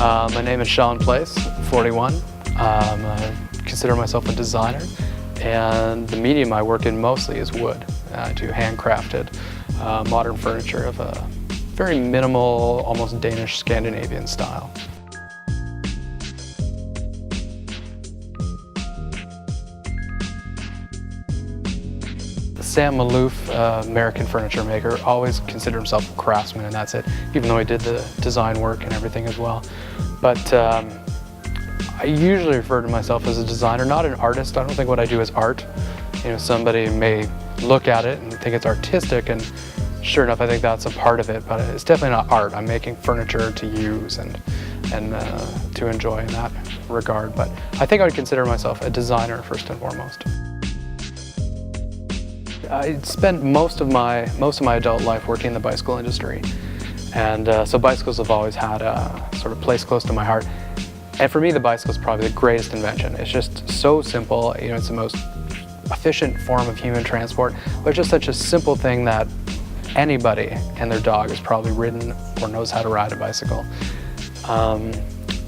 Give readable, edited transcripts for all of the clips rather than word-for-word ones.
My name is Shawn, 41. I consider myself a designer, and the medium I work in mostly is wood. I do handcrafted modern furniture of a very minimal, almost Danish Scandinavian style. Sam Maloof, American furniture maker, always considered himself a craftsman, and that's it, even though he did the design work and everything as well. But I usually refer to myself as a designer, not an artist. I don't think what I do is art. You know, somebody may look at it and think it's artistic, and sure enough, I think that's a part of it, but it's definitely not art. I'm making furniture to use and to enjoy in that regard. But I think I would consider myself a designer first and foremost. I spent most of my adult life working in the bicycle industry, and so bicycles have always had a sort of place close to my heart. And for me, the bicycle is probably the greatest invention. It's just so simple. You know, it's the most efficient form of human transport, but it's just such a simple thing that anybody and their dog has probably ridden or knows how to ride a bicycle.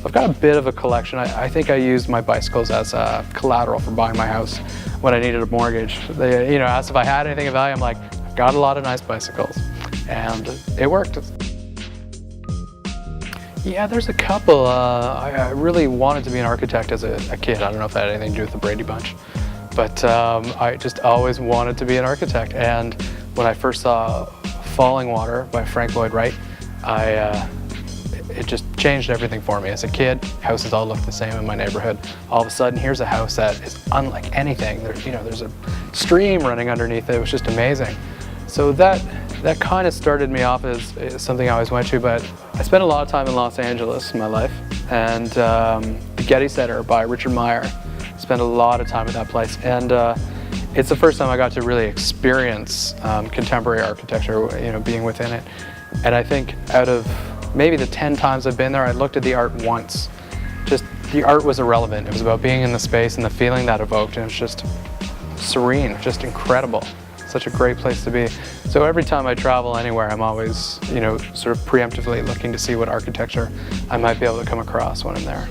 I've got a bit of a collection. I think I used my bicycles as collateral for buying my house when I needed a mortgage. They, asked if I had anything of value. I'm like, I've got a lot of nice bicycles, and it worked. Yeah, there's a couple. I really wanted to be an architect as a kid. I don't know if that had anything to do with the Brady Bunch, but I just always wanted to be an architect. And when I first saw Falling Water by Frank Lloyd Wright, it just changed everything for me. As a kid, houses all looked the same in my neighborhood. All of a sudden, here's a house that is unlike anything. There's a stream running underneath it. It was just amazing. So that kind of started me off as something I always went to, but I spent a lot of time in Los Angeles in my life, and the Getty Center by Richard Meier. Spent a lot of time at that place, and it's the first time I got to really experience contemporary architecture, being within it. And I think out of maybe the 10 times I've been there, I looked at the art once. Just, the art was irrelevant. It was about being in the space and the feeling that evoked, and it's just serene, just incredible. Such a great place to be. So every time I travel anywhere, I'm always, sort of preemptively looking to see what architecture I might be able to come across when I'm there.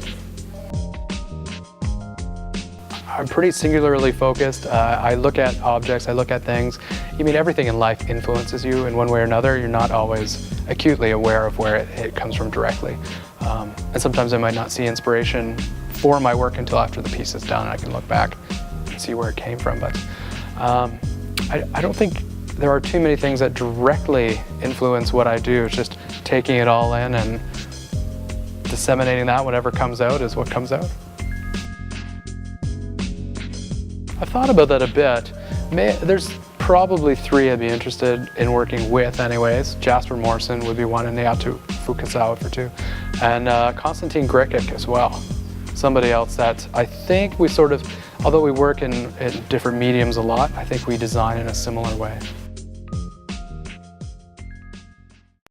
I'm pretty singularly focused. I look at objects, I look at things. Everything in life influences you in one way or another. You're not always acutely aware of where it comes from directly. And sometimes I might not see inspiration for my work until after the piece is done, and I can look back and see where it came from. But I don't think there are too many things that directly influence what I do. It's just taking it all in and disseminating that. Whatever comes out is what comes out. I've thought about that a bit. There's probably 3 I'd be interested in working with anyways. Jasper Morrison would be one, and Naoto Fukasawa for 2. And Konstantin Grikic as well. Somebody else that I think we sort of, although we work in different mediums a lot, I think we design in a similar way.